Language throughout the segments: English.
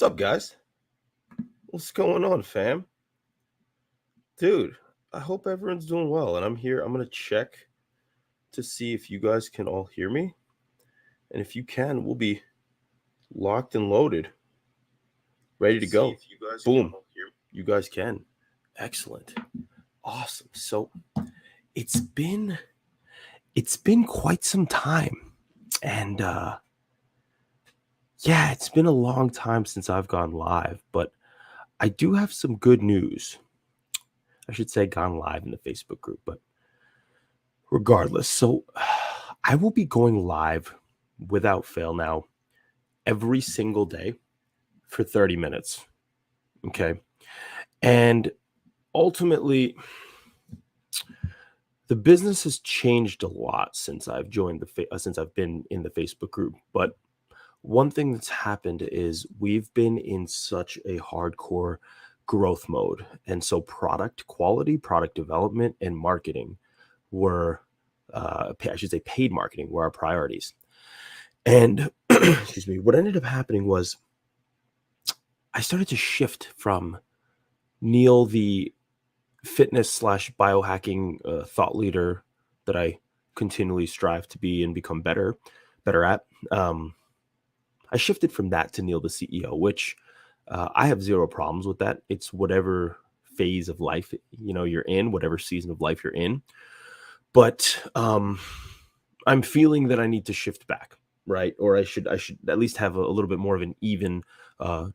up, guys? What's going on, fam? Dude, I hope everyone's doing well. And I'm here. I'm going to check to see if you guys can all hear me. And if you can, we'll be locked and loaded, ready to go. Boom. You guys can. Excellent. Awesome. So it's been quite some time. And yeah, it's been a long time since I've gone live, but I do have some good news. I should say gone live in the Facebook group, but regardless. So I will be going live without fail now every single day for 30 minutes. Okay. And ultimately, the business has changed a lot since I've joined since I've been in the Facebook group. But one thing that's happened is we've been in such a hardcore growth mode. And so product quality, product development, and marketing were, I should say paid marketing were our priorities. And excuse me, what ended up happening was I started to shift from Neil, the fitness / biohacking thought leader that I continually strive to be and become better at. I shifted from that to Neil, the CEO, which I have zero problems with that. It's whatever phase of life, you're in, whatever season of life you're in. But I'm feeling that I need to shift back, right? Or I should at least have a little bit more of an even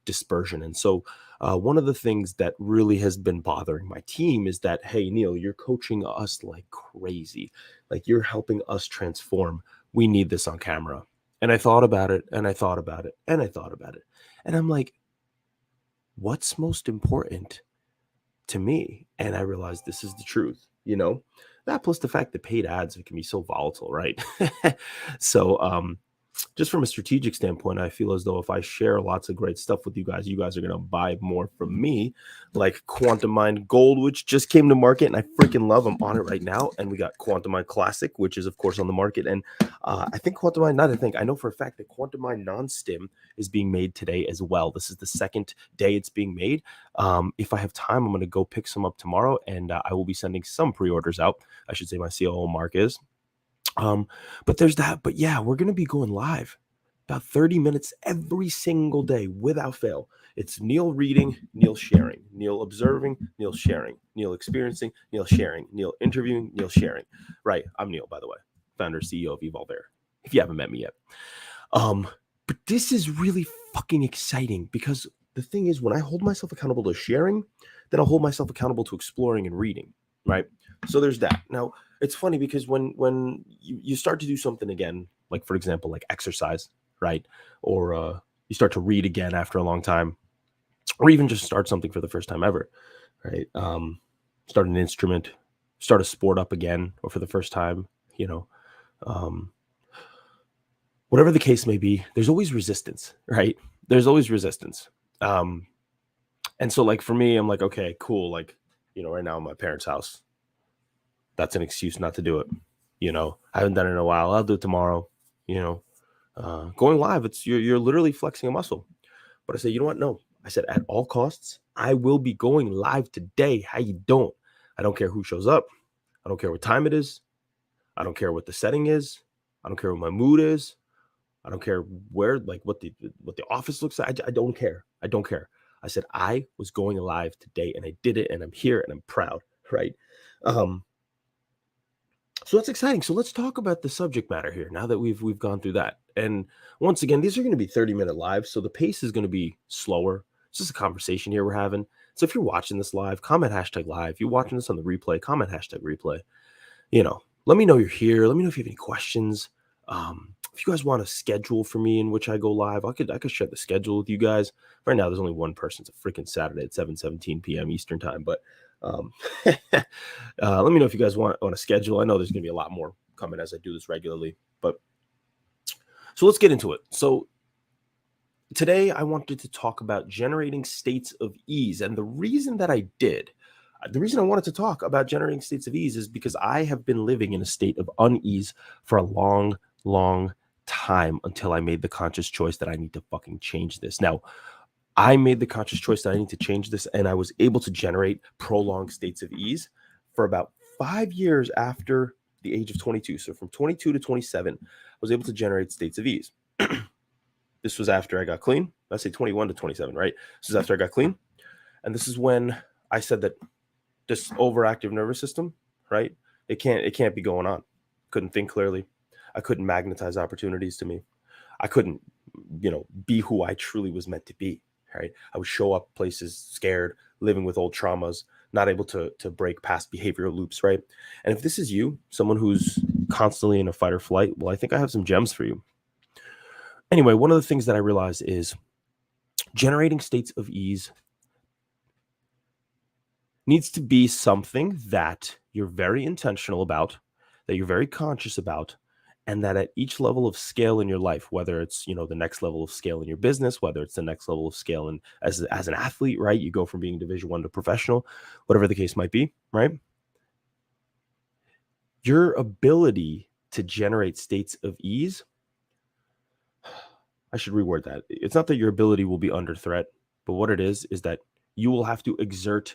dispersion. And so one of the things that really has been bothering my team is that, hey, Neil, you're coaching us like crazy. Like you're helping us transform. We need this on camera. And I thought about it, and I thought about it, and I thought about it. And I'm like, what's most important to me? And I realized this is the truth, that plus the fact that paid ads can be so volatile, right? So just from a strategic standpoint, I feel as though if I share lots of great stuff with you guys are going to buy more from me, like Quantum Mind Gold, which just came to market and I freaking love. I'm on it right now. And we got Quantum Mind Classic, which is of course on the market. And I know for a fact that Quantum Mind Non-Stim is being made today as well. This is the second day it's being made. If I have time, I'm going to go pick some up tomorrow, and I will be sending some pre-orders out. I should say my COO Mark is. But there's that. But yeah, we're going to be going live about 30 minutes every single day without fail. It's Neil reading, Neil sharing, Neil observing, Neil sharing, Neil experiencing, Neil sharing, Neil interviewing, Neil sharing. Right. I'm Neil, by the way, founder, CEO of Evolvere, if you haven't met me yet. But this is really fucking exciting because the thing is, when I hold myself accountable to sharing, then I'll hold myself accountable to exploring and reading. Right. So there's that. Now, it's funny because when you start to do something again, like, for example, like exercise, right? Or you start to read again after a long time, or even just start something for the first time ever, right? Start an instrument, start a sport up again, or for the first time, whatever the case may be, there's always resistance, right? There's always resistance. And so like for me, I'm like, okay, cool. Like, right now in my parents' house, that's an excuse not to do it. I haven't done it in a while. I'll do it tomorrow. Going live, you're literally flexing a muscle. But I said, you know what? No, I said at all costs, I will be going live today. How you doing? I don't care who shows up. I don't care what time it is. I don't care what the setting is. I don't care what my mood is. I don't care where, like what the office looks like. I don't care. I don't care. I said I was going live today, and I did it, and I'm here, and I'm proud. Right. So that's exciting. So let's talk about the subject matter here now that we've gone through that. And once again, these are going to be 30-minute live, so the pace is going to be slower. It's just a conversation here we're having. So if you're watching this live, comment #live. If you're watching this on the replay, comment #replay. Let me know you're here. Let me know if you have any questions. If you guys want a schedule for me in which I go live, I could share the schedule with you guys. Right now, there's only one person. It's a freaking Saturday at 7:17 p.m. Eastern time, but let me know if you guys want on a schedule. I know there's going to be a lot more coming as I do this regularly, but so let's get into it. So today I wanted to talk about generating states of ease. And the reason I wanted to talk about generating states of ease is because I have been living in a state of unease for a long, long time until I made the conscious choice that I need to fucking change this. Now, I made the conscious choice that I need to change this, and I was able to generate prolonged states of ease for about 5 years after the age of 22. So from 22 to 27, I was able to generate states of ease. This was after I got clean. I say 21 to 27, right? This is after I got clean. And this is when I said that this overactive nervous system, right? It can't be going on. Couldn't think clearly. I couldn't magnetize opportunities to me. I couldn't, be who I truly was meant to be, right? I would show up places scared, living with old traumas, not able to break past behavioral loops, right? And if this is you, someone who's constantly in a fight or flight, well, I think I have some gems for you. Anyway, one of the things that I realized is generating states of ease needs to be something that you're very intentional about, that you're very conscious about, and that at each level of scale in your life, whether it's the next level of scale in your business, whether it's the next level of scale in as an athlete, right? You go from being Division 1 to professional, whatever the case might be, right? Your ability to generate states of ease, I should reword that. It's not that your ability will be under threat, but what it is that you will have to exert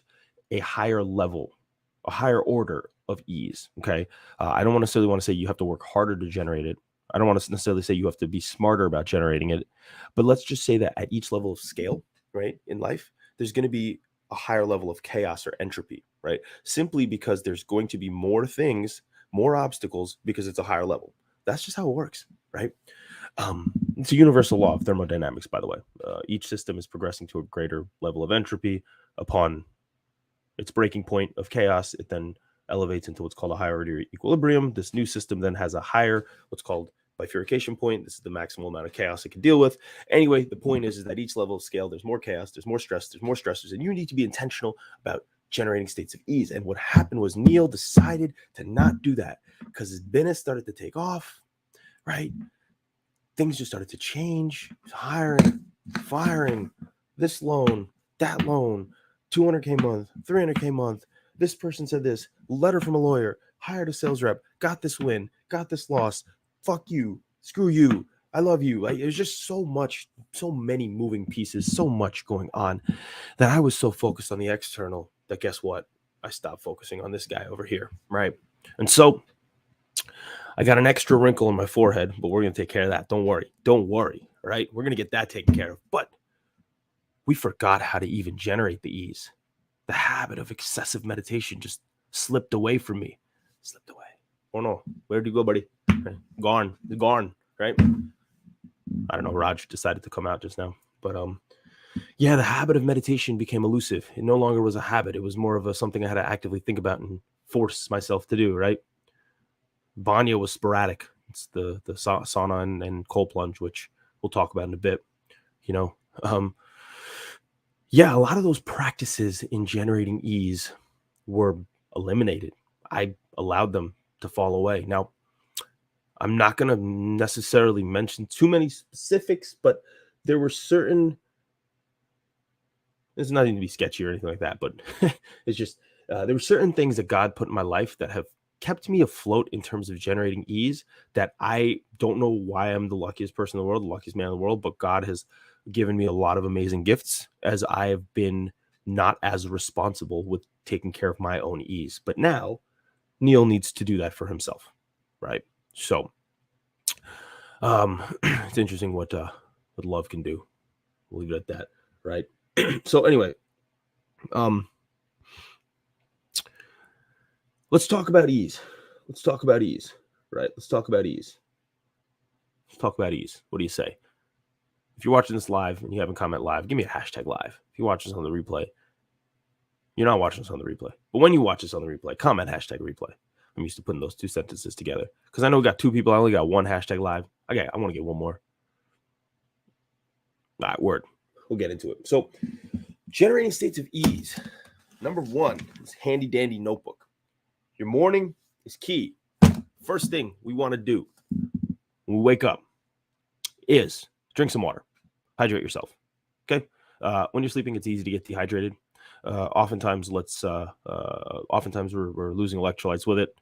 a higher level, a higher order of ease. Okay. I don't necessarily want to say you have to work harder to generate it. I don't want to necessarily say you have to be smarter about generating it, but let's just say that at each level of scale, right, in life, there's going to be a higher level of chaos or entropy, right? Simply because there's going to be more things, more obstacles, because it's a higher level. That's just how it works, right? It's a universal law of thermodynamics, by the way. Each system is progressing to a greater level of entropy. Upon its breaking point of chaos, it then elevates into what's called a higher order equilibrium. This new system then has a higher, what's called bifurcation point. This is the maximum amount of chaos it can deal with. Anyway, the point is that each level of scale, there's more chaos, there's more stress, there's more stressors, and you need to be intentional about generating states of ease. And what happened was Neil decided to not do that because his business started to take off, right? Things just started to change. Hiring, firing, this loan, that loan, 200K month, 300K month. This person said this, letter from a lawyer, hired a sales rep, got this win, got this loss. Fuck you, screw you, I love you. Like, it was just so many moving pieces, so much going on that I was so focused on the external that guess what? I stopped focusing on this guy over here, right? And so I got an extra wrinkle in my forehead, but we're going to take care of that. Don't worry. Right? We're going to get that taken care of. But we forgot how to even generate the ease. The habit of excessive meditation just slipped away from me. Slipped away. Oh no. Where'd you go, buddy? Okay. Gone, right? I don't know. Raj decided to come out just now. But yeah, the habit of meditation became elusive. It no longer was a habit. It was more of something I had to actively think about and force myself to do, right? Banya was sporadic. It's the sauna and cold plunge, which we'll talk about in a bit. Yeah, a lot of those practices in generating ease were eliminated. I allowed them to fall away. Now, I'm not going to necessarily mention too many specifics, but there were certain. It's nothing to be sketchy or anything like that, but it's just there were certain things that God put in my life that have kept me afloat in terms of generating ease, that I don't know why I'm the luckiest person in the world, the luckiest man in the world, but God has given me a lot of amazing gifts as I have been not as responsible with taking care of my own ease. But now Neil needs to do that for himself, right? So it's interesting what love can do. We'll leave it at that, right? So anyway, let's talk about ease. Right? Let's talk about ease. Let's talk about ease. What do you say? If you're watching this live and you haven't commented live, give me a hashtag live. If you watch this on the replay, you're not watching this on the replay. But when you watch this on the replay, comment hashtag replay. I'm used to putting those two sentences together because I know we got two people. I only got one hashtag live. Okay, I want to get one more. All right, word. We'll get into it. So, generating states of ease. Number one is handy dandy notebook. Your morning is key. First thing we want to do when we wake up is drink some water. Hydrate yourself. Okay. When you're sleeping, it's easy to get dehydrated. Oftentimes we're losing electrolytes with it.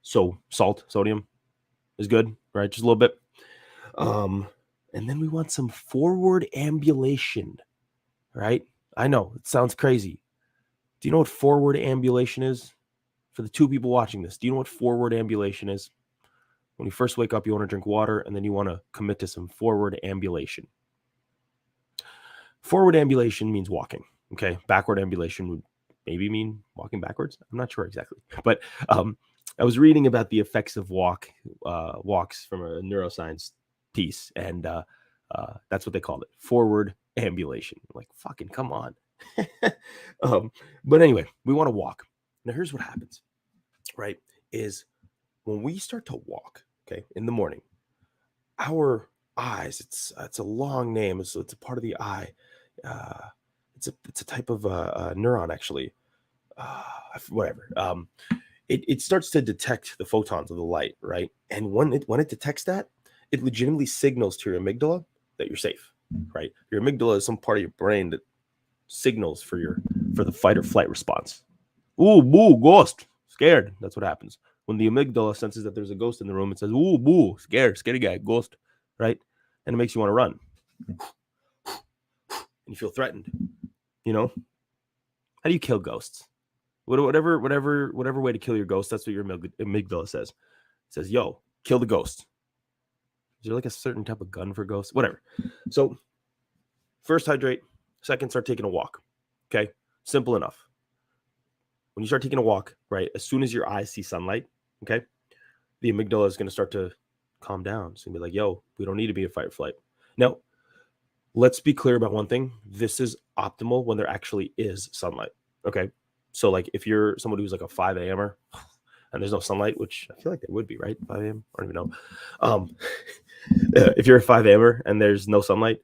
So sodium is good, right? Just a little bit. And then we want some forward ambulation, right? I know it sounds crazy. Do you know what forward ambulation is? For the two people watching this, do you know what forward ambulation is? When you first wake up, you want to drink water, and then you want to commit to some forward ambulation. Forward ambulation means walking. Okay. Backward ambulation would maybe mean walking backwards. I'm not sure exactly. But I was reading about the effects of walks from a neuroscience piece, and that's what they called it. Forward ambulation. I'm like, fucking come on. But anyway, we want to walk. Now, here's what happens, right? Is when we start to walk, okay, in the morning, our eyes, it's a long name, so it's a part of the eye. It's a type of neuron, actually. Whatever. It starts to detect the photons of the light, right? And when it detects that, it legitimately signals to your amygdala that you're safe, right? Your amygdala is some part of your brain that signals for the fight or flight response. Ooh, boo, ghost, scared. That's what happens when the amygdala senses that there's a ghost in the room. It says, ooh, boo, scared, scary guy, ghost, right? And it makes you want to run, and you feel threatened. You know, how do you kill ghosts? Whatever way to kill your ghost, that's what your amygdala says. It says, yo, kill the ghost. Is there like a certain type of gun for ghosts? Whatever. So first hydrate, second start taking a walk. Okay, simple enough. When you start taking a walk, right, as soon as your eyes see sunlight, okay, the amygdala is going to start to calm down. It's going to be like, yo, we don't need to be in fight or flight. Now, let's be clear about one thing. This is optimal when there actually is sunlight, okay? So, like, if you're somebody who's like a 5 a.m.er and there's no sunlight, which I feel like there would be, right? 5 a.m.? I don't even know. If you're a 5 a.m.er and there's no sunlight,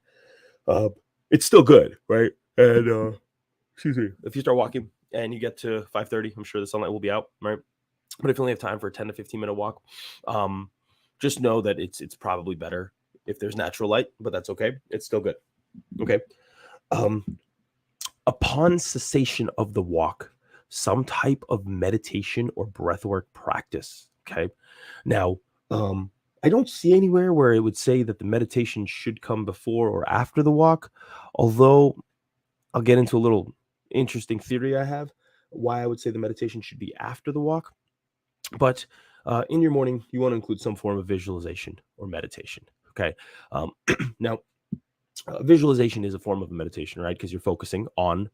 it's still good, right? And, excuse me, if you start walking and you get to 5:30, I'm sure the sunlight will be out, right? But if you only have time for a 10 to 15 minute walk, just know that it's probably better if there's natural light, but that's okay. It's still good. Okay. Upon cessation of the walk, some type of meditation or breathwork practice. Okay. Now, I don't see anywhere where it would say that the meditation should come before or after the walk, although I'll get into a little interesting theory I have why I would say the meditation should be after the walk. But in your morning, you want to include some form of visualization or meditation. Okay. Now, visualization is a form of meditation, right? Because you're focusing on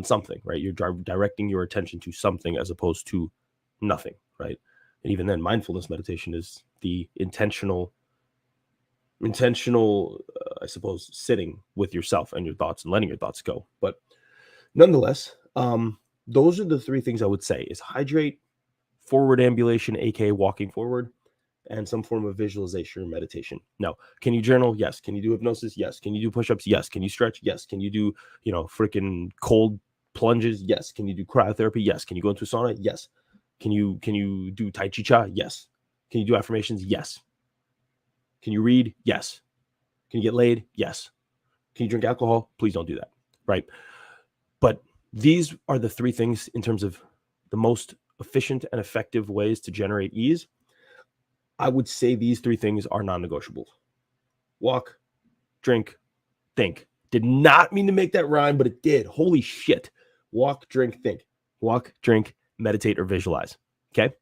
something, right? You're directing your attention to something as opposed to nothing, right? And even then, mindfulness meditation is the intentional, I suppose, sitting with yourself and your thoughts and letting your thoughts go. But nonetheless, those are the three things I would say: is hydrate, forward ambulation, aka walking forward, and some form of visualization or meditation. Now, can you journal? Yes. Can you do hypnosis? Yes. Can you do push-ups? Yes. Can you stretch? Yes. Can you do, freaking cold plunges? Yes. Can you do cryotherapy? Yes. Can you go into a sauna? Yes. Can you do Tai Chi Cha? Yes. Can you do affirmations? Yes. Can you read? Yes. Can you get laid? Yes. Can you drink alcohol? Please don't do that. Right. But these are the three things in terms of the most efficient and effective ways to generate ease. I would say these three things are non-negotiable. Walk, drink, think. Did not mean to make that rhyme, but it did. Holy shit. Walk, drink, think. Walk, drink, meditate, or visualize. Okay?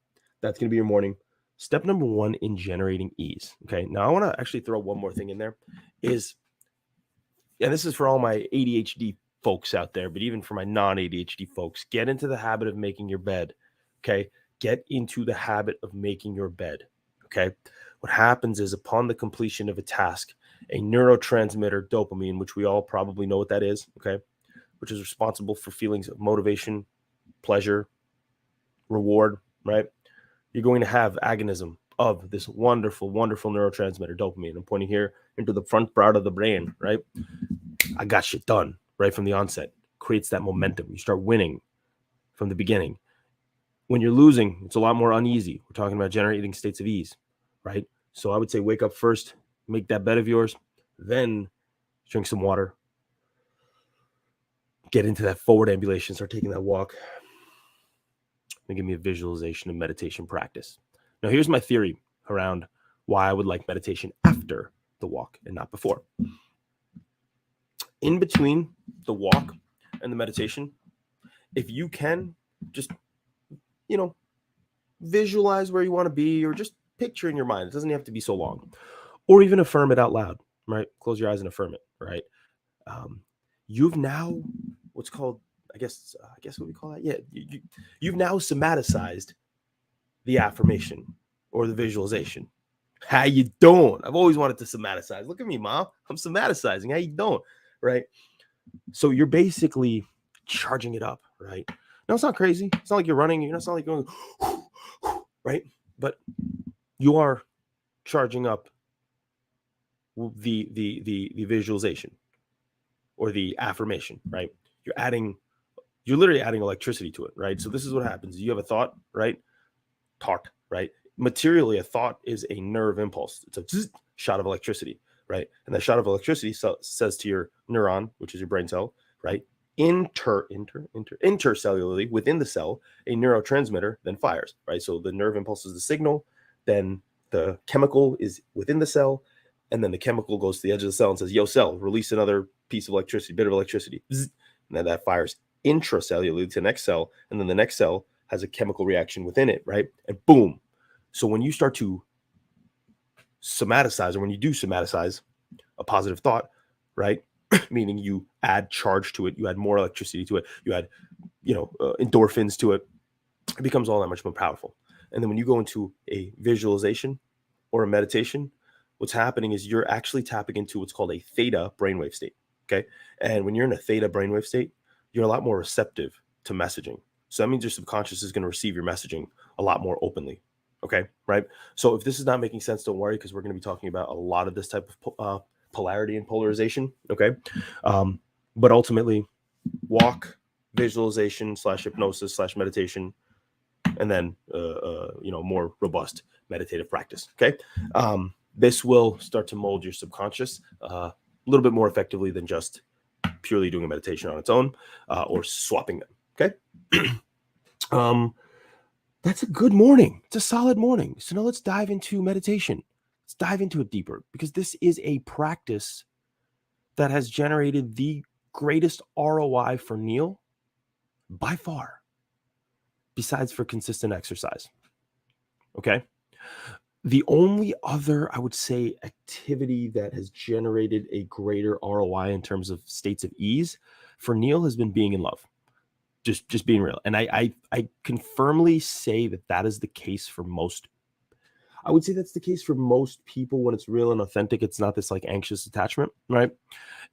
That's going to be your morning. Step number one in generating ease. Okay? Now, I want to actually throw one more thing in there and this is for all my ADHD folks out there, but even for my non-ADHD folks, get into the habit of making your bed. Okay? Get into the habit of making your bed. Okay. What happens is upon the completion of a task, a neurotransmitter dopamine, which we all probably know what that is, okay, which is responsible for feelings of motivation, pleasure, reward, right? You're going to have agonism of this wonderful, wonderful neurotransmitter dopamine. I'm pointing here into the front part of the brain, right? I got shit done right from the onset. Creates that momentum. You start winning from the beginning. When you're losing, it's a lot more uneasy. We're talking about generating states of ease, right? So I would say wake up first, make that bed of yours, then drink some water, get into that forward ambulation, start taking that walk, and give me a visualization and meditation practice. Now, here's my theory around why I would like meditation after the walk and not before. In between the walk and the meditation, if you can, just, visualize where you want to be, or just picture in your mind. It doesn't have to be so long, or even affirm it out loud, right? Close your eyes and affirm it, right? You've now what's called, I guess what we call that. Yeah. You've now somaticized the affirmation or the visualization. How you doing? I've always wanted to somaticize. Look at me, Mom. I'm somaticizing. How you doing? Right? So you're basically charging it up, right? No, it's not crazy. It's not like you're running. It's not like you're going, right? But you are charging up the visualization or the affirmation, right? You're literally adding electricity to it, right? So this is what happens. You have a thought, right? Thought, right? Materially, a thought is a nerve impulse. It's a shot of electricity, right? And that shot of electricity says to your neuron, which is your brain cell, right? Intercellularly within the cell, a neurotransmitter then fires, right? So the nerve impulse is the signal, then the chemical is within the cell, and then the chemical goes to the edge of the cell and says, yo, cell, release another piece of electricity, bit of electricity. And then that fires intracellularly to the next cell, and then the next cell has a chemical reaction within it, right? And boom. So when you start to somaticize, or when you do somaticize a positive thought, right? Meaning you add charge to it, you add more electricity to it, you add, endorphins to it, it becomes all that much more powerful. And then when you go into a visualization or a meditation, what's happening is you're actually tapping into what's called a theta brainwave state. Okay. And when you're in a theta brainwave state, you're a lot more receptive to messaging. So that means your subconscious is going to receive your messaging a lot more openly. Okay. Right. So if this is not making sense, don't worry, because we're going to be talking about a lot of this type of polarity and polarization. Okay. But ultimately, walk, visualization / hypnosis / meditation, and then, more robust meditative practice. Okay. This will start to mold your subconscious a little bit more effectively than just purely doing a meditation on its own or swapping them. Okay. That's a good morning. It's a solid morning. So now let's dive into meditation. Let's dive into it deeper, because this is a practice that has generated the greatest ROI for Neil by far, besides for consistent exercise. Okay. The only other, I would say, activity that has generated a greater ROI in terms of states of ease for Neil has been being in love. Just being real. And I can firmly say that is the case for most. I would say that's the case for most people when it's real and authentic. It's not this like anxious attachment, right?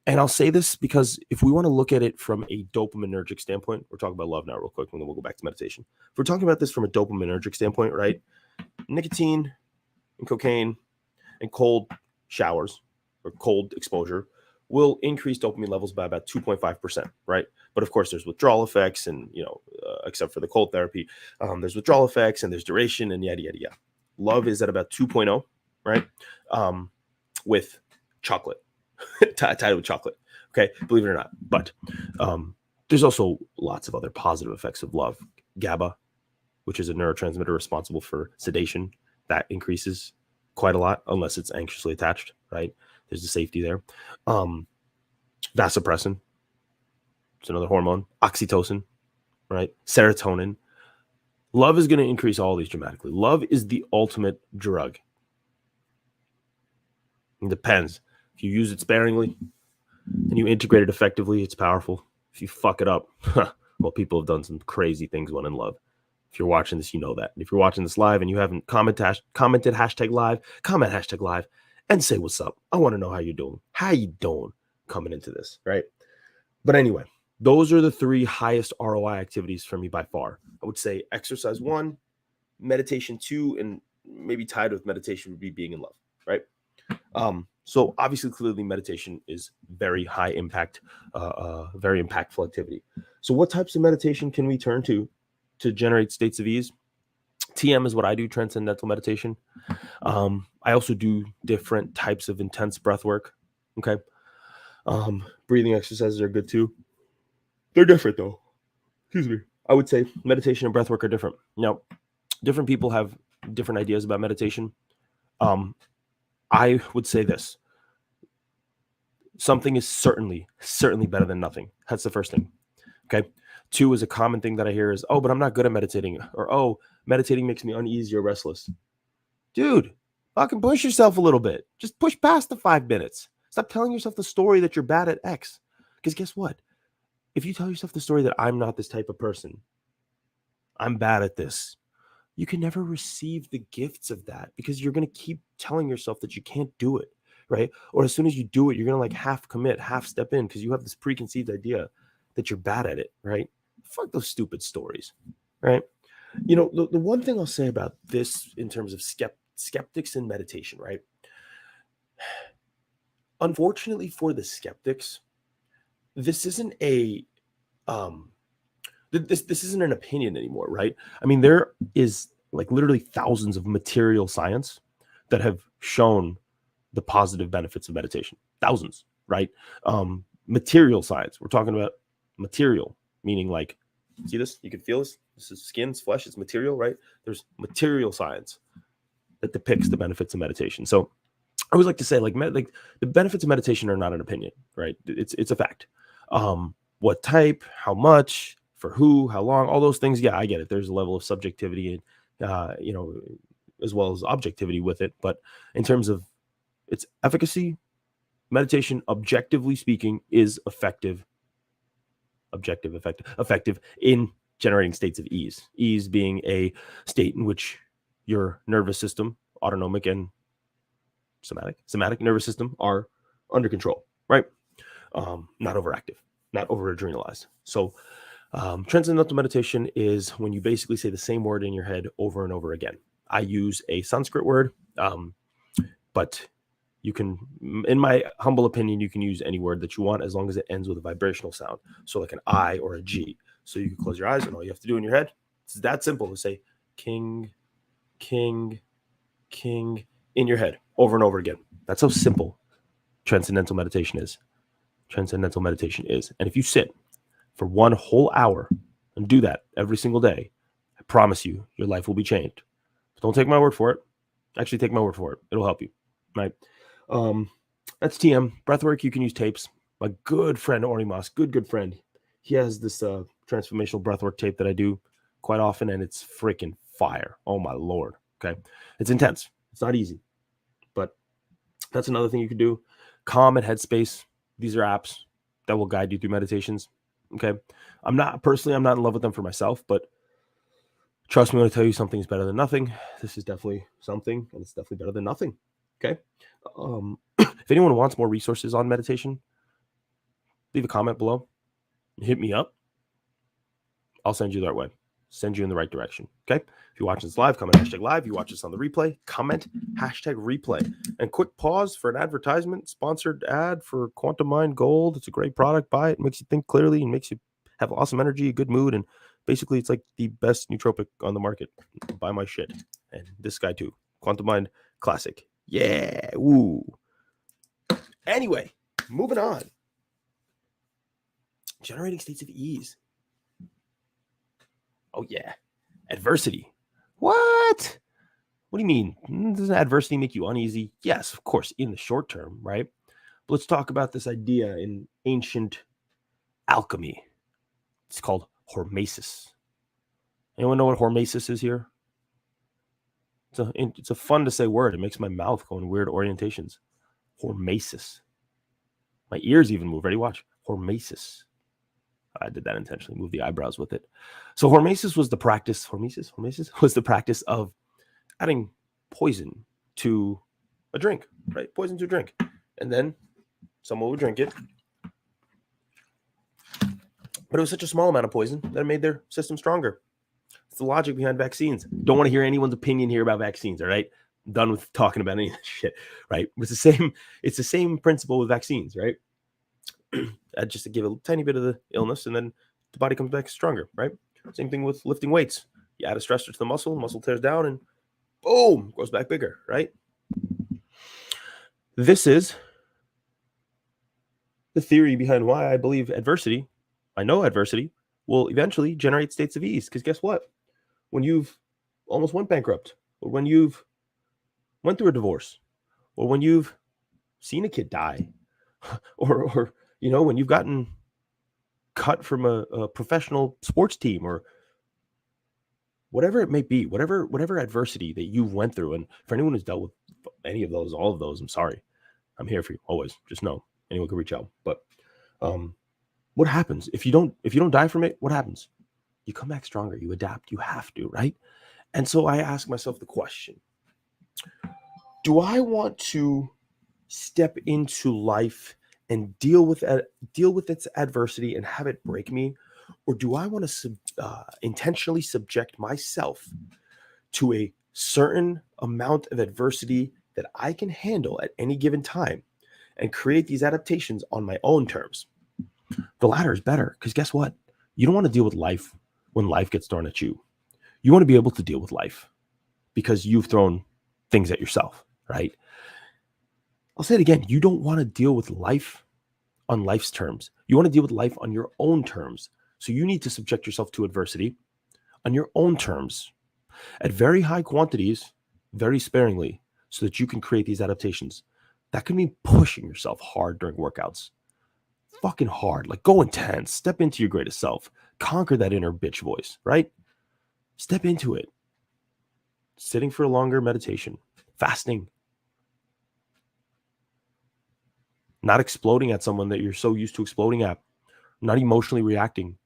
And I'll say this because if we want to look at it from a dopaminergic standpoint, we're talking about love now real quick, and then we'll go back to meditation. If we're talking about this from a dopaminergic standpoint, right? Nicotine and cocaine and cold showers or cold exposure will increase dopamine levels by about 2.5%, right? But of course, there's withdrawal effects, and, except for the cold therapy, there's withdrawal effects and there's duration and yada, yada, yada. Love is at about 2.0, right? With chocolate, tied with chocolate, okay? Believe it or not. But there's also lots of other positive effects of love. GABA, which is a neurotransmitter responsible for sedation, that increases quite a lot unless it's anxiously attached, right? There's the safety there. Vasopressin, it's another hormone. Oxytocin, right? Serotonin. Love is going to increase all these dramatically. Love is the ultimate drug. It depends. If you use it sparingly and you integrate it effectively, it's powerful. If you fuck it up, well, people have done some crazy things when in love. If you're watching this, you know that. And if you're watching this live and you haven't commented hashtag live, comment hashtag live and say what's up. I want to know how you're doing. How you doing coming into this, right? But anyway, those are the 3 highest ROI activities for me by far. I would say exercise 1, meditation 2, and maybe tied with meditation would be being in love, right? So obviously, clearly, meditation is very high impact, very impactful activity. So what types of meditation can we turn to generate states of ease? TM is what I do, transcendental meditation. I also do different types of intense breath work. Okay. Breathing exercises are good too. They're different though. Excuse me. I would say meditation and breath work are different. Now, different people have different ideas about meditation. I would say this. Something is certainly better than nothing. That's the first thing. Okay. Two is a common thing that I hear is, oh, but I'm not good at meditating, or oh, meditating makes me uneasy or restless. Dude, fucking push yourself a little bit. Just push past the 5 minutes. Stop telling yourself the story that you're bad at X. Because guess what? If you tell yourself the story that I'm not this type of person, I'm bad at this, you can never receive the gifts of that because you're going to keep telling yourself that you can't do it, right? Or as soon as you do it, you're going to like half commit, half step in because you have this preconceived idea that you're bad at it, right? Fuck those stupid stories, right? You know, the one thing I'll say about this in terms of skeptics and meditation, right? Unfortunately for the skeptics, this isn't a um this isn't an opinion anymore, right? I mean, there is like literally thousands of material science that have shown the positive benefits of meditation. Thousands, right? Material science. We're talking about material, meaning like, see this? You can feel this. This is skin, it's flesh, it's material, right? There's material science that depicts the benefits of meditation. So I always like to say, like the benefits of meditation are not an opinion, right? It's a fact. What type, how much, for who, how long, all those things. Yeah, I get it. There's a level of subjectivity and as well as objectivity with it. But in terms of its efficacy, meditation, objectively speaking, is effective in generating states of ease. Ease being a state in which your nervous system, autonomic and somatic nervous system, are under control, right? Not overactive, not over adrenalized. So transcendental meditation is when you basically say the same word in your head over and over again. I use a Sanskrit word, but you can, in my humble opinion, you can use any word that you want as long as it ends with a vibrational sound. So like an I or a G. So you can close your eyes and all you have to do in your head, it's that simple to say king, king, king in your head over and over again. That's how simple transcendental meditation is. And if you sit for 1 whole hour and do that every single day, I promise you, your life will be changed. Don't take my word for it. Actually, take my word for it. It'll help you, right? That's TM. Breathwork, you can use tapes. My good friend, Ori Moss, good friend. He has this transformational breathwork tape that I do quite often, and it's freaking fire. Oh, my Lord. Okay. It's intense. It's not easy, but that's another thing you can do. Calm and Headspace. These are apps that will guide you through meditations. Okay. I'm not in love with them for myself, but trust me when I tell you something's better than nothing. This is definitely something, and it's definitely better than nothing. Okay. If anyone wants more resources on meditation, leave a comment below. Hit me up. I'll send you the right way. Send you in the right direction. Okay. If you watch this live, comment #live. If you watch this on the replay, comment #replay. And quick pause for an advertisement, sponsored ad for Quantum Mind Gold. It's a great product. Buy it. Makes you think clearly and makes you have awesome energy, a good mood. And basically, it's like the best nootropic on the market. Buy my shit. And this guy too. Quantum Mind Classic. Yeah. Woo. Anyway, moving on. Generating states of ease. Oh, yeah. Adversity. What? What do you mean? Doesn't adversity make you uneasy? Yes, of course, in the short term, right? But let's talk about this idea in ancient alchemy. It's called hormesis. Anyone know what hormesis is here? It's a fun to say word. It makes my mouth go in weird orientations. Hormesis. My ears even move. Ready? Watch. Hormesis. I did that intentionally. Move the eyebrows with it. So hormesis was the practice. Hormesis was the practice of adding poison to a drink, right? Poison to a drink, and then someone would drink it. But it was such a small amount of poison that it made their system stronger. It's the logic behind vaccines. Don't want to hear anyone's opinion here about vaccines. All right, I'm done with talking about any of that shit. Right? It's the same principle with vaccines, right? Just to give a tiny bit of the illness, and then the body comes back stronger, right? Same thing with lifting weights. You add a stressor to the muscle tears down, and boom, grows back bigger, right? This is the theory behind why I believe I know adversity will eventually generate states of ease. Because guess what? When you've almost went bankrupt, or when you've went through a divorce, or when you've seen a kid die, or when you've gotten cut from a professional sports team, or whatever it may be, whatever adversity that you went through. And for anyone who's dealt with any of those, all of those, I'm sorry. I'm here for you always. Just know anyone can reach out. But what happens if you don't die from it? What happens? You come back stronger. You adapt. You have to, right? And so I ask myself the question: do I want to step into life and deal with its adversity and have it break me, or do I want to intentionally subject myself to a certain amount of adversity that I can handle at any given time and create these adaptations on my own terms? The latter is better, because guess what? You don't want to deal with life when life gets thrown at you. You want to be able to deal with life because you've thrown things at yourself, right? I'll say it again. You don't want to deal with life on life's terms. You want to deal with life on your own terms. So you need to subject yourself to adversity on your own terms at very high quantities, very sparingly, so that you can create these adaptations. That can mean pushing yourself hard during workouts. Fucking hard. Like, go intense. Step into your greatest self. Conquer that inner bitch voice, right? Step into it. Sitting for a longer meditation. Fasting. Not exploding at someone that you're so used to exploding at. Not emotionally reacting.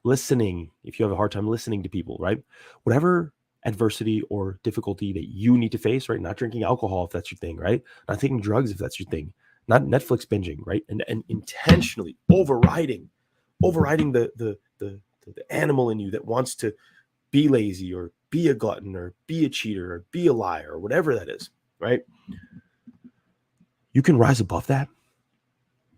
Listening, if you have a hard time listening to people, right? Whatever adversity or difficulty that you need to face, right? Not drinking alcohol if that's your thing, right? Not taking drugs if that's your thing. Not Netflix binging, right? And intentionally overriding the animal in you that wants to be lazy or be a glutton or be a cheater or be a liar or whatever that is, right? You can rise above that.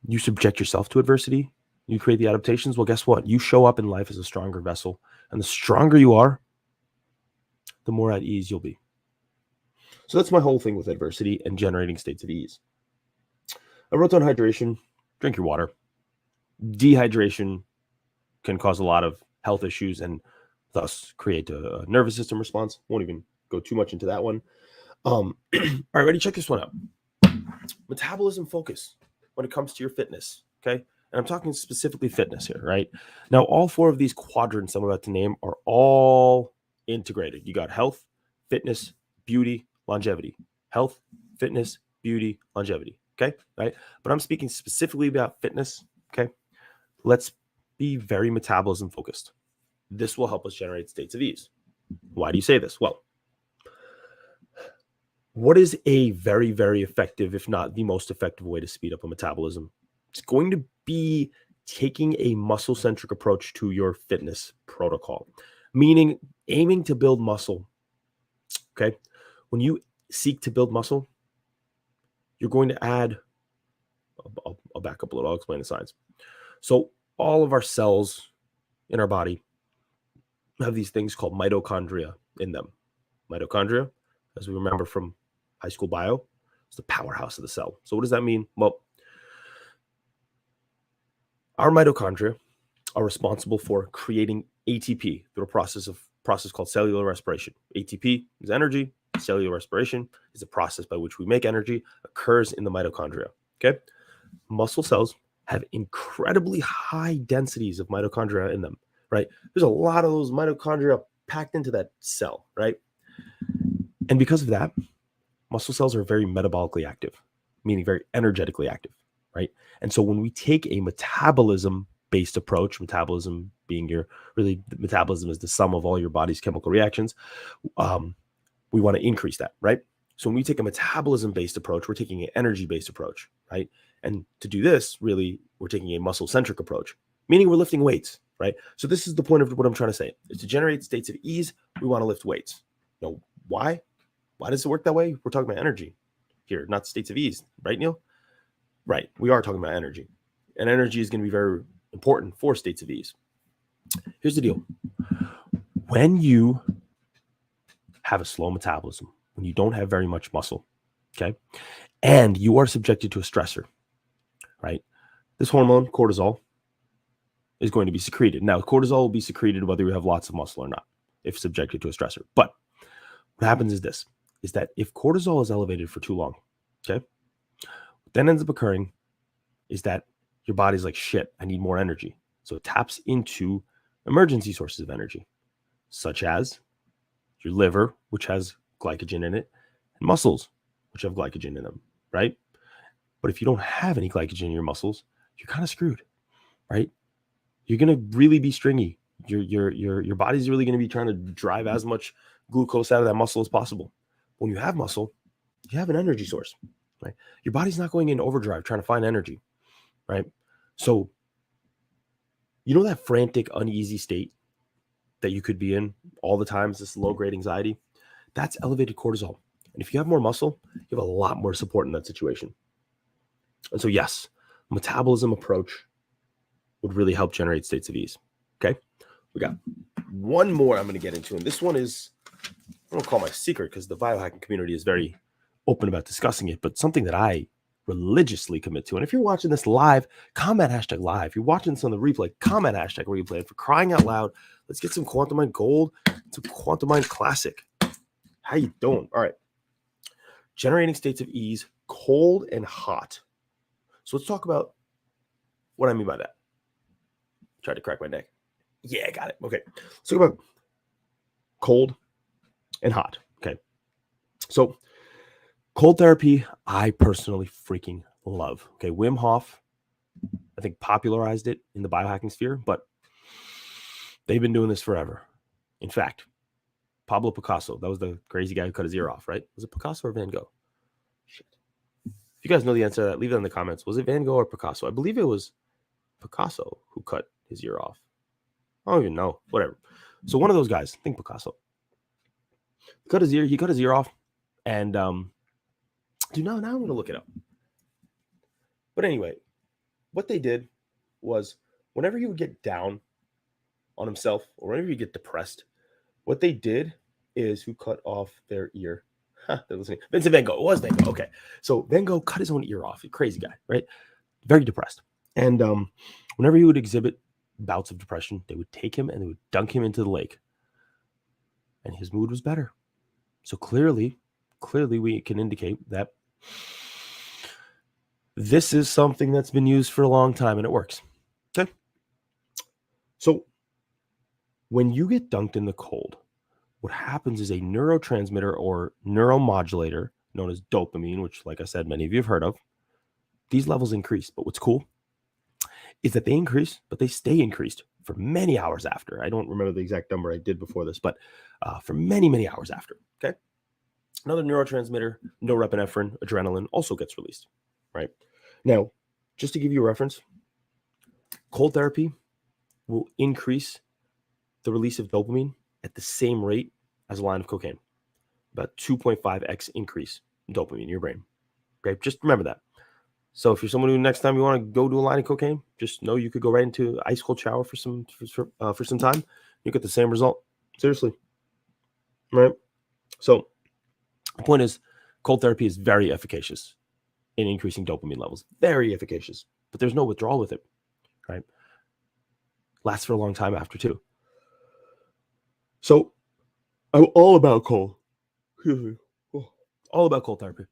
You subject yourself to adversity. You create the adaptations. Well, guess what? You show up in life as a stronger vessel. And the stronger you are, the more at ease you'll be. So that's my whole thing with adversity and generating states of ease. I wrote down hydration. Drink your water. Dehydration can cause a lot of health issues and thus create a nervous system response. Won't even go too much into that one. All right, ready? Check this one out. Metabolism Focus when it comes to your fitness, okay? And I'm talking specifically fitness here, right? Now, all four of these quadrants I'm about to name are all integrated. You got health, fitness, beauty, longevity. Health, fitness, beauty, longevity, okay? Right? But I'm speaking specifically about fitness, okay? Let's be very metabolism focused. This will help us generate states of ease. Why do you say this? Well, what is a very, very effective, if not the most effective way to speed up a metabolism? It's going to be taking a muscle-centric approach to your fitness protocol, meaning aiming to build muscle, okay? When you seek to build muscle, you're going to add, I'll back up a little, I'll explain the science. So all of our cells in our body have these things called mitochondria in them. Mitochondria, as we remember from high school bio, is the powerhouse of the cell. So what does that mean? Well, our mitochondria are responsible for creating ATP through a process called cellular respiration. ATP is energy. Cellular respiration is a process by which we make energy, occurs in the mitochondria. Okay? Muscle cells have incredibly high densities of mitochondria in them, right? There's a lot of those mitochondria packed into that cell, right? And because of that, muscle cells are very metabolically active, meaning very energetically active, right? And so when we take a metabolism-based approach, metabolism being metabolism is the sum of all your body's chemical reactions, we want to increase that, right? So when we take a metabolism-based approach, we're taking an energy-based approach, right? And to do this, really, we're taking a muscle-centric approach, meaning we're lifting weights, right? So this is the point of what I'm trying to say. Is to generate states of ease, we want to lift weights. Now, why? Why does it work that way? We're talking about energy here, not states of ease, right, Neil? Right. We are talking about energy. And energy is going to be very important for states of ease. Here's the deal. When you have a slow metabolism, when you don't have very much muscle, okay, and you are subjected to a stressor, right? This hormone, cortisol, is going to be secreted. Now, cortisol will be secreted whether you have lots of muscle or not, if subjected to a stressor. But what happens is that if cortisol is elevated for too long, okay, what then ends up occurring is that your body's like, shit, I need more energy. So it taps into emergency sources of energy, such as your liver, which has glycogen in it, and muscles, which have glycogen in them, right? But if you don't have any glycogen in your muscles, you're kind of screwed, right? You're gonna really be stringy. Your body's really gonna be trying to drive as much glucose out of that muscle as possible. When you have muscle, you have an energy source, right? Your body's not going in overdrive trying to find energy, right? So, you know that frantic, uneasy state that you could be in all the time, is this low-grade anxiety? That's elevated cortisol. And if you have more muscle, you have a lot more support in that situation. And so, yes, metabolism approach would really help generate states of ease. Okay. We got one more I'm going to get into. And this one is, I don't call my secret because the biohacking community is very open about discussing it, but something that I religiously commit to. And if you're watching this live, comment #live. If you're watching this on the replay, comment #replay. And for crying out loud, let's get some Quantum Mind Gold, some Quantum Mind Classic. How you doing? All right. Generating states of ease, cold and hot. So let's talk about what I mean by that. Tried to crack my neck. Yeah, I got it. Okay. Let's talk about cold and hot. Okay. So cold therapy, I personally freaking love. Okay. Wim Hof, I think, popularized it in the biohacking sphere, but they've been doing this forever. In fact, Pablo Picasso, that was the crazy guy who cut his ear off, right? Was it Picasso or Van Gogh? Shit. If you guys know the answer to that, leave it in the comments. Was it Van Gogh or Picasso? I believe it was Picasso who cut his ear off. I don't even know. Whatever. So one of those guys, I think Picasso, he cut his ear off. And dude, now I'm gonna look it up. But anyway, what they did was whenever he would get down on himself or whenever you get depressed, what they did is who cut off their ear. They're listening. Vincent Van Gogh. It was Van Gogh. Okay. So Van Gogh cut his own ear off. A crazy guy, right? Very depressed. And whenever he would exhibit bouts of depression, they would take him and they would dunk him into the lake. And his mood was better. So clearly we can indicate that this is something that's been used for a long time and it works. Okay. So when you get dunked in the cold, what happens is a neurotransmitter or neuromodulator known as dopamine, which, like I said, many of you have heard of, these levels increase. But what's cool is that they increase, but they stay increased for many hours after. I don't remember the exact number I did before this, but for many, many hours after. Okay. Another neurotransmitter, norepinephrine, adrenaline, also gets released, right? Now, just to give you a reference, cold therapy will increase the release of dopamine at the same rate as a line of cocaine, about 2.5x increase in dopamine in your brain. Okay, just remember that. So if you're someone who next time you want to go do a line of cocaine, just know you could go right into ice cold shower for some time. You get the same result. Seriously, right? So the point is, cold therapy is very efficacious in increasing dopamine levels. Very efficacious, but there's no withdrawal with it, right? Lasts for a long time after too. So I'm all about cold. All about cold therapy.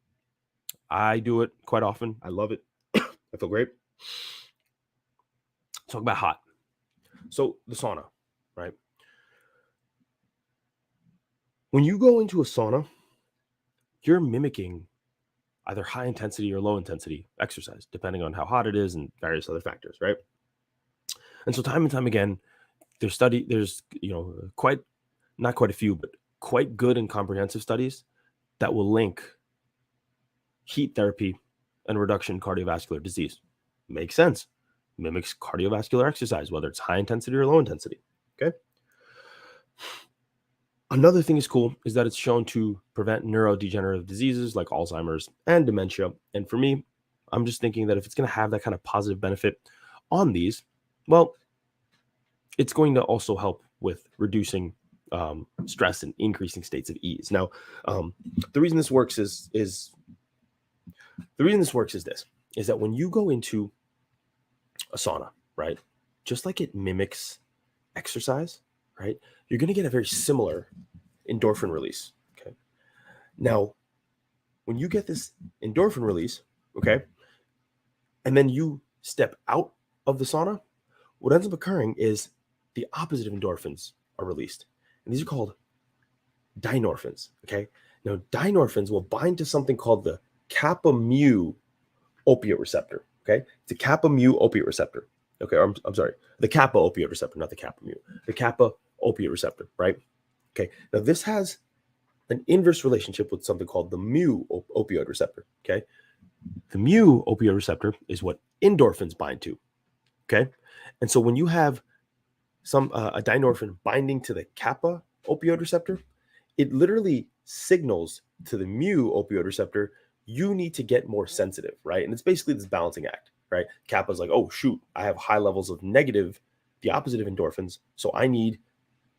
I do it quite often. I love it. I feel great. Talk about hot. So the sauna, right? When you go into a sauna, you're mimicking either high intensity or low intensity exercise, depending on how hot it is and various other factors, right? And so time and time again, there's not quite a few, but quite good and comprehensive studies that will link heat therapy and reduction in cardiovascular disease. Makes sense. Mimics cardiovascular exercise, whether it's high intensity or low intensity. Okay. Another thing is cool is that it's shown to prevent neurodegenerative diseases like Alzheimer's and dementia. And for me, I'm just thinking that if it's going to have that kind of positive benefit on these, well, it's going to also help with reducing stress and increasing states of ease. Now, the reason this works is that when you go into a sauna, right, just like it mimics exercise, right, you're going to get a very similar endorphin release. Okay. Now, when you get this endorphin release, okay, and then you step out of the sauna, what ends up occurring is the opposite of endorphins are released. And these are called dinorphins. Okay. Now, dinorphins will bind to something called the kappa mu opiate receptor. Okay. It's a kappa mu opiate receptor. Okay. I'm sorry. The kappa opiate receptor, not the kappa mu. The kappa opiate receptor, right? Okay. Now, this has an inverse relationship with something called the mu opioid receptor. Okay. The mu opioid receptor is what endorphins bind to. Okay. And so when you have a dinorphin binding to the kappa opioid receptor, it literally signals to the mu opioid receptor, you need to get more sensitive, right? And it's basically this balancing act, right? Kappa's like, oh, shoot, I have high levels of negative, the opposite of endorphins. So I need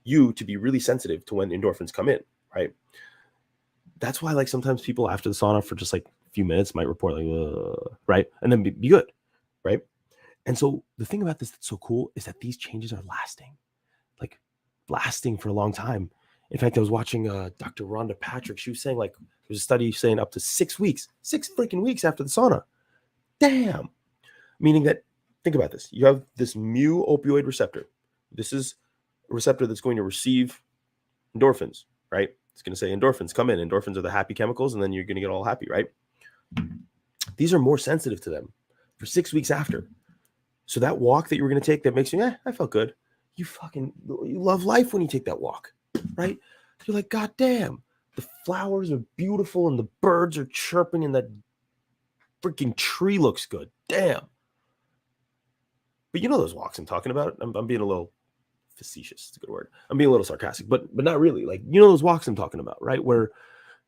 you to be really sensitive to when endorphins come in, right? That's why, like, sometimes people after the sauna for just like a few minutes might report like, right? And then be good, right? And so the thing about this that's so cool is that these changes are lasting for a long time. In fact, I was watching Dr. Rhonda Patrick. She was saying, like, there's a study saying up to 6 weeks, 6 freaking weeks after the sauna. Damn. Meaning that, think about this. You have this mu opioid receptor. This is a receptor that's going to receive endorphins, right? It's going to say endorphins come in. Endorphins are the happy chemicals, and then you're going to get all happy, right? These are more sensitive to them for 6 weeks after. So that walk that you were going to take that makes you, I felt good. You love life when you take that walk, right? You're like, God damn, the flowers are beautiful and the birds are chirping and that freaking tree looks good. Damn. But you know those walks I'm talking about? I'm being a little facetious. It's a good word. I'm being a little sarcastic, but not really. Like, you know those walks I'm talking about, right? Where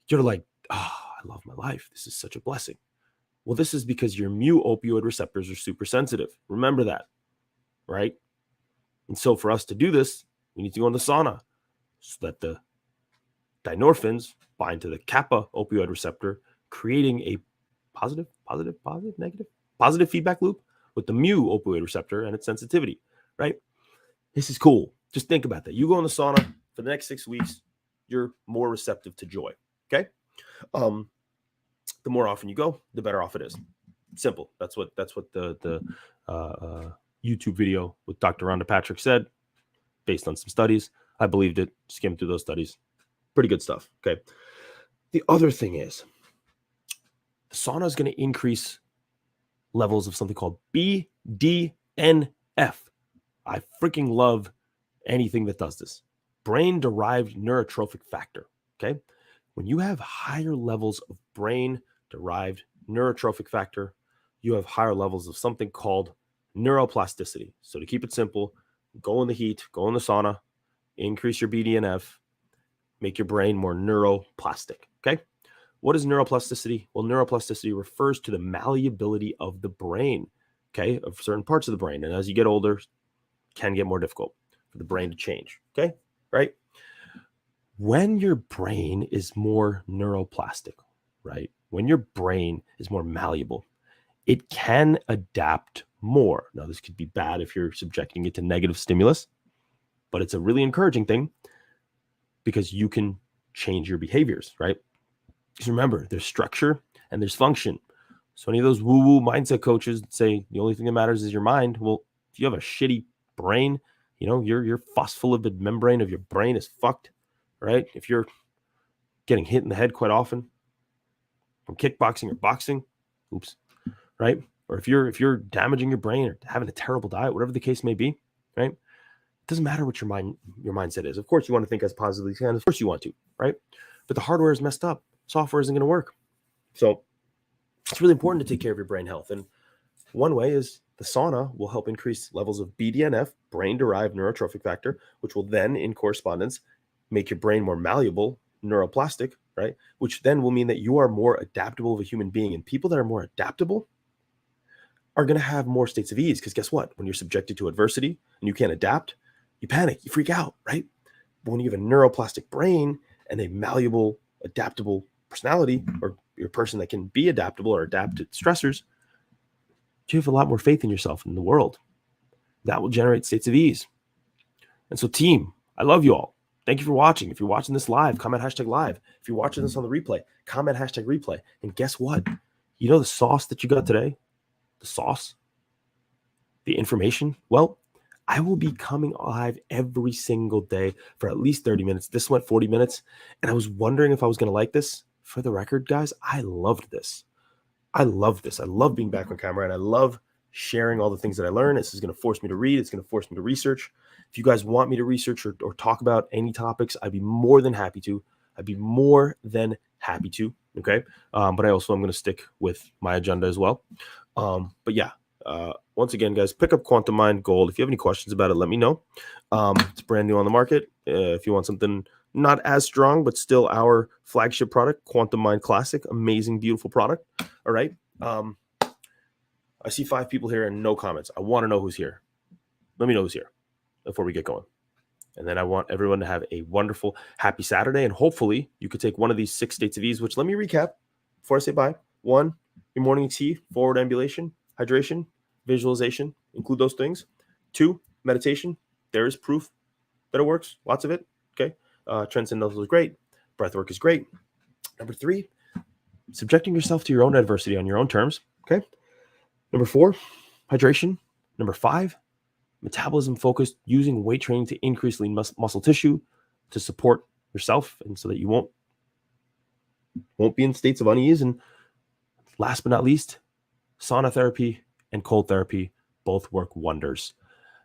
you're like, I love my life. This is such a blessing. Well, this is because your mu opioid receptors are super sensitive. Remember that, right? And so for us to do this, we need to go in the sauna so that the dinorphins bind to the kappa opioid receptor, creating a positive, negative, positive feedback loop with the mu opioid receptor and its sensitivity, right? This is cool. Just think about that. You go in the sauna for the next 6 weeks, you're more receptive to joy, okay? The more often you go, the better off it is. Simple. That's what the YouTube video with Dr. Rhonda Patrick said, based on some studies. I believed it, skimmed through those studies. Pretty good stuff. Okay. The other thing is, the sauna is going to increase levels of something called BDNF. I freaking love anything that does this. Brain-derived neurotrophic factor. Okay. When you have higher levels of brain-derived neurotrophic factor, you have higher levels of something called neuroplasticity. So to keep it simple, go in the heat, go in the sauna, increase your BDNF, make your brain more neuroplastic. Okay. What is neuroplasticity? Well, neuroplasticity refers to the malleability of the brain, okay, of certain parts of the brain. And as you get older, it can get more difficult for the brain to change. Okay. Right. When your brain is more neuroplastic, right? When your brain is more malleable, it can adapt more. Now, this could be bad if you're subjecting it to negative stimulus, but it's a really encouraging thing because you can change your behaviors, right? Because remember, there's structure and there's function. So any of those woo-woo mindset coaches say the only thing that matters is your mind. Well, if you have a shitty brain, your phospholipid membrane of your brain is fucked, right? If you're getting hit in the head quite often from kickboxing or boxing, right? Or if you're damaging your brain or having a terrible diet, whatever the case may be, right? It doesn't matter what your mindset is. Of course, you want to think as positively as you can. Of course, you want to, right? But the hardware is messed up. Software isn't going to work. So it's really important to take care of your brain health. And one way is the sauna will help increase levels of BDNF, brain-derived neurotrophic factor, which will then, in correspondence, make your brain more malleable, neuroplastic, right? Which then will mean that you are more adaptable of a human being. And people that are more adaptable are going to have more states of ease. Because guess what? When you're subjected to adversity and you can't adapt, you panic, you freak out, right? But when you have a neuroplastic brain and a malleable, adaptable personality, or you're a person that can be adaptable or adapt to stressors, you have a lot more faith in yourself and in the world. That will generate states of ease. And so, team, I love you all. Thank you for watching. If you're watching this live, comment #live. If you're watching this on the replay, comment #replay. And guess what? You know the sauce that you got today? the sauce, the information? Well, I will be coming live every single day for at least 30 minutes. This went 40 minutes, and I was wondering if I was going to like this. For the record, guys, I loved this. I love this. I love being back on camera, and I love sharing all the things that I learn. This is going to force me to read. It's going to force me to research. If you guys want me to research or talk about any topics, I'd be more than happy to. Okay. But I also am going to stick with my agenda as well. But yeah, once again, guys, pick up Quantum Mind Gold. If you have any questions about it, let me know. It's brand new on the market. If you want something not as strong, but still our flagship product, Quantum Mind Classic, amazing, beautiful product. All right. I see 5 people here and no comments. I want to know who's here. Let me know who's here before we get going. And then I want everyone to have a wonderful, happy Saturday. And hopefully you could take one of these 6 states of ease, which let me recap before I say bye. 1, your morning tea, forward ambulation, hydration, visualization, include those things. 2, meditation. There is proof that it works. Lots of it. Okay. Transcendental is great. Breathwork is great. Number 3, subjecting yourself to your own adversity on your own terms. Okay. Number 4, hydration. Number 5, metabolism focus, using weight training to increase lean muscle tissue to support yourself and so that you won't be in states of unease. And last but not least, sauna therapy and cold therapy both work wonders.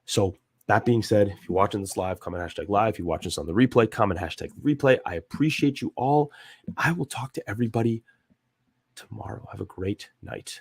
So that being said, if you're watching this live, comment #live. If you're watching this on the replay, comment #replay. I appreciate you all. I will talk to everybody tomorrow. Have a great night.